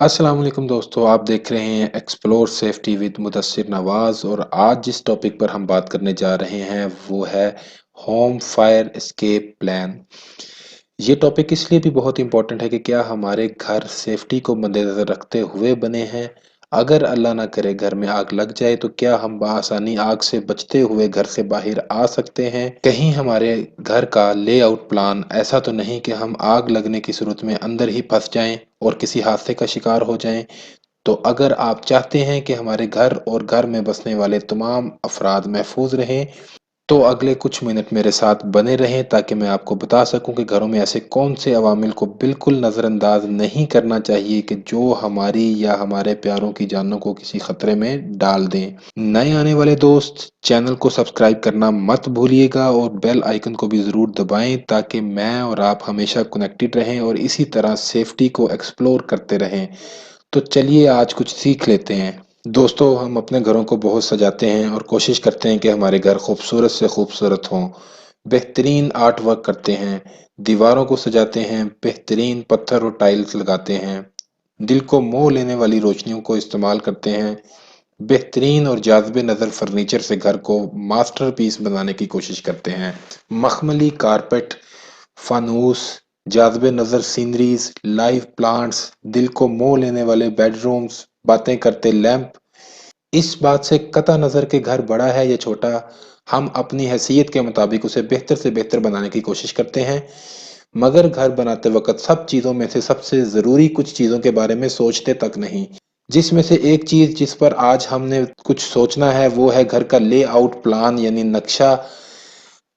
अस्सलाम वालेकुम दोस्तों, आप देख रहे हैं explore safety with Mudassir Nawaz. और आज जिस टॉपिक पर हम बात करने जा रहे हैं वो है होम फायर एस्केप प्लान। ये टॉपिक इसलिए भी बहुत इंपॉर्टेंट है कि क्या हमारे घर सेफ्टी को मद्देनजर रखते हुए बने हैं। अगर अल्लाह ना करे घर में आग लग जाए तो क्या हम बआसानी आग से बचते हुए घर से बाहर आ सकते हैं। कहीं हमारे घर का लेआउट प्लान ऐसा तो नहीं कि हम आग लगने की सूरत में अंदर ही फंस जाएं और किसी हादसे का शिकार हो जाएं। तो अगर आप चाहते हैं कि हमारे घर और घर में बसने वाले तमाम अफराद महफूज रहें तो अगले कुछ मिनट मेरे साथ बने रहें ताकि मैं आपको बता सकूं कि घरों में ऐसे कौन से अवामिल को बिल्कुल नज़रअंदाज नहीं करना चाहिए कि जो हमारी या हमारे प्यारों की जानों को किसी खतरे में डाल दें। नए आने वाले दोस्त चैनल को सब्सक्राइब करना मत भूलिएगा और बेल आइकन को भी ज़रूर दबाएं ताकि मैं और आप हमेशा कनेक्टेड रहें और इसी तरह सेफ्टी को एक्सप्लोर करते रहें। तो चलिए आज कुछ सीख लेते हैं। दोस्तों, हम अपने घरों को बहुत सजाते हैं और कोशिश करते हैं कि हमारे घर खूबसूरत से खूबसूरत हों। बेहतरीन आर्ट वर्क करते हैं, दीवारों को सजाते हैं, बेहतरीन पत्थर और टाइल्स लगाते हैं, दिल को मोह लेने वाली रोशनियों को इस्तेमाल करते हैं, बेहतरीन और जाज़िब नज़र फर्नीचर से घर को मास्टरपीस बनाने की कोशिश करते हैं। मखमली कारपेट, फानूस, जाज़िब नज़र सीनरीज, लाइव प्लांट्स, दिल को मोह लेने वाले बेडरूम्स, बातें करते लैंप। इस बात से कतई नज़र कि घर बड़ा है या छोटा, हम अपनी हैसियत के मुताबिक उसे बेहतर से बेहतर बनाने की कोशिश करते हैं। मगर घर बनाते वक्त सब चीज़ों में से सबसे ज़रूरी कुछ चीज़ों के बारे में सोचते तक नहीं, जिसमें से एक चीज़ जिस पर आज हमने कुछ सोचना है वो है घर का लेआउट प्लान यानी नक्शा।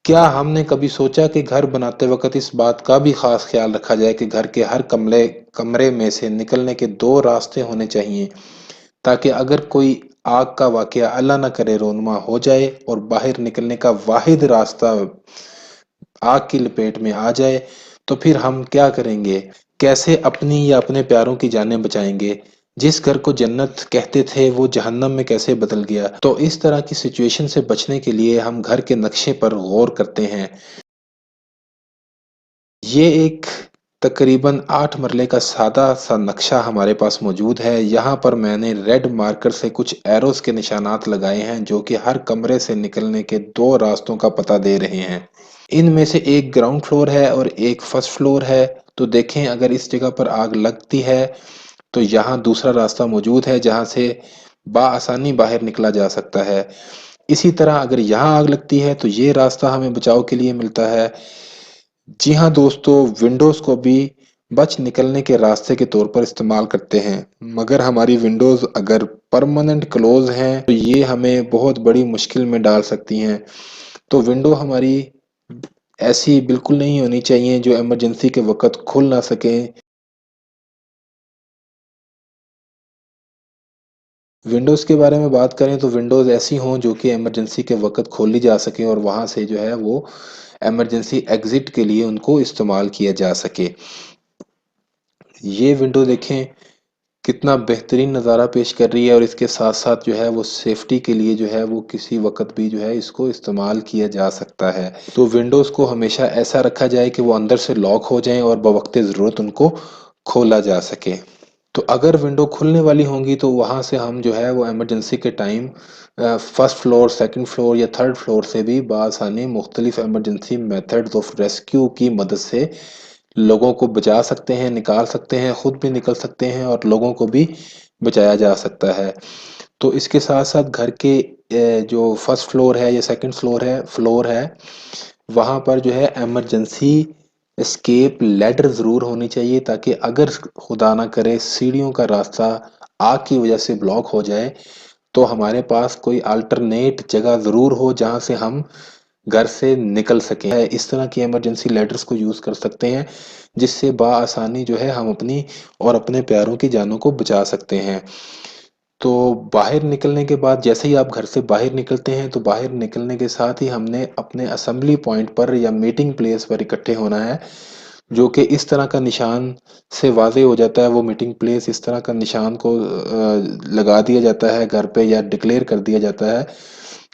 क्या हमने कभी सोचा कि घर बनाते वक्त इस बात का भी खास ख्याल रखा जाए कि घर के हर कमरे कमरे में से निकलने के दो रास्ते होने चाहिए ताकि अगर कोई आग का वाकया अल्लाह न करे रोनमा हो जाए और बाहर निकलने का वाहिद रास्ता आग की लपेट में आ जाए तो फिर हम क्या करेंगे। कैसे अपनी या अपने प्यारों की जानें बचाएंगे। जिस घर को जन्नत कहते थे वो जहन्नम में कैसे बदल गया। तो इस तरह की सिचुएशन से बचने के लिए हम घर के नक्शे पर गौर करते हैं। ये एक तकरीबन 8 मरले का सादा सा नक्शा हमारे पास मौजूद है। यहाँ पर मैंने रेड मार्कर से कुछ एरोस के निशानात लगाए हैं जो कि हर कमरे से निकलने के दो रास्तों का पता दे रहे हैं। इनमें से एक ग्राउंड फ्लोर है और एक फर्स्ट फ्लोर है। तो देखें अगर इस जगह पर आग लगती है तो यहाँ दूसरा रास्ता मौजूद है जहाँ से बाआसानी बाहर निकला जा सकता है। इसी तरह अगर यहाँ आग लगती है तो ये रास्ता हमें बचाव के लिए मिलता है। जी हाँ दोस्तों, विंडोज़ को भी बच निकलने के रास्ते के तौर पर इस्तेमाल करते हैं। मगर हमारी विंडोज़ अगर परमानेंट क्लोज हैं तो ये हमें बहुत बड़ी मुश्किल में डाल सकती हैं। तो विंडो हमारी ऐसी बिल्कुल नहीं होनी चाहिए जो इमरजेंसी के वक्त खुल ना सके। विंडोज़ के बारे में बात करें तो विंडोज़ ऐसी हों जो कि इमरजेंसी के वक्त खोली जा सके और वहां से जो है वो इमरजेंसी एग्जिट के लिए उनको इस्तेमाल किया जा सके। ये विंडो देखें कितना बेहतरीन नज़ारा पेश कर रही है और इसके साथ साथ जो है वो सेफ्टी के लिए जो है वो किसी वक्त भी जो है इसको इस्तेमाल किया जा सकता है। तो विंडोज़ को हमेशा ऐसा रखा जाए कि वो अंदर से लॉक हो जाएं और बवक्ते ज़रूरत उनको खोला जा सके। तो अगर विंडो खुलने वाली होंगी तो वहाँ से हम जो है वो इमरजेंसी के time first floor, second floor या थर्ड फ्लोर से भी बआसानी मुख्तलिफ इमरजेंसी मेथड्स ऑफ रेस्क्यू की मदद से लोगों को बचा सकते हैं, निकाल सकते हैं, खुद भी निकल सकते हैं और लोगों को भी बचाया जा सकता है। तो इसके साथ साथ घर के जो फर्स्ट फ्लोर है या सेकंड फ्लोर है वहाँ पर जो है इमरजेंसी एस्केप लैडर ज़रूर होनी चाहिए ताकि अगर खुदा ना करे सीढ़ियों का रास्ता आग की वजह से ब्लॉक हो जाए तो हमारे पास कोई अल्टरनेट जगह ज़रूर हो जहाँ से हम घर से निकल सकें। इस तरह की इमरजेंसी लेटर्स को यूज़ कर सकते हैं जिससे बाआसानी जो है हम अपनी और अपने प्यारों की जानों को बचा सकते हैं। तो बाहर निकलने के बाद जैसे ही आप घर से बाहर निकलते हैं तो बाहर निकलने के साथ ही हमने अपने असेंबली पॉइंट पर या मीटिंग प्लेस पर इकट्ठे होना है जो कि इस तरह का निशान से वाज़ेह हो जाता है। वो मीटिंग प्लेस इस तरह का निशान को लगा दिया जाता है घर पे या डिक्लेयर कर दिया जाता है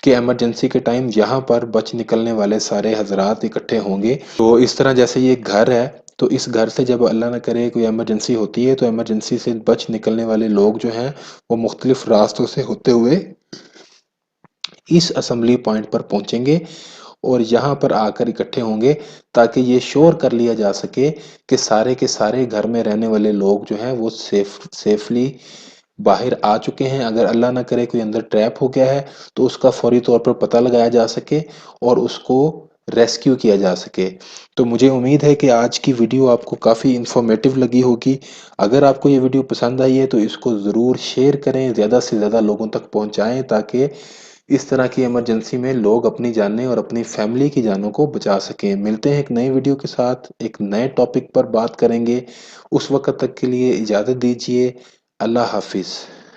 कि इमरजेंसी के टाइम यहाँ पर बच निकलने वाले सारे हजरात इकट्ठे होंगे। तो इस तरह जैसे ये घर है تو اس گھر سے جب اللہ نہ کرے کوئی ایمرجنسی ہوتی ہے تو ایمرجنسی سے بچ نکلنے والے لوگ جو ہیں وہ مختلف راستوں سے ہوتے ہوئے اس اسمبلی پوائنٹ پر پہنچیں گے اور یہاں پر آ کر اکٹھے ہوں گے تاکہ یہ شور کر لیا جا سکے کہ سارے کے سارے گھر میں رہنے والے لوگ جو ہیں وہ سیفلی باہر آ چکے ہیں. اگر اللہ نہ کرے کوئی اندر ٹریپ ہو گیا ہے تو اس کا فوری طور پر پتہ لگایا جا سکے اور اس کو ریسکیو کیا جا سکے. تو مجھے امید ہے کہ آج کی ویڈیو آپ کو کافی انفارمیٹو لگی ہوگی. اگر آپ کو یہ ویڈیو پسند آئی ہے تو اس کو ضرور شیئر کریں، زیادہ سے زیادہ لوگوں تک پہنچائیں تاکہ اس طرح کی ایمرجنسی میں لوگ اپنی جانیں اور اپنی فیملی کی جانوں کو بچا سکیں. ملتے ہیں ایک نئی ویڈیو کے ساتھ، ایک نئے ٹاپک پر بات کریں گے. اس وقت تک کے لیے اجازت دیجیے. اللہ حافظ.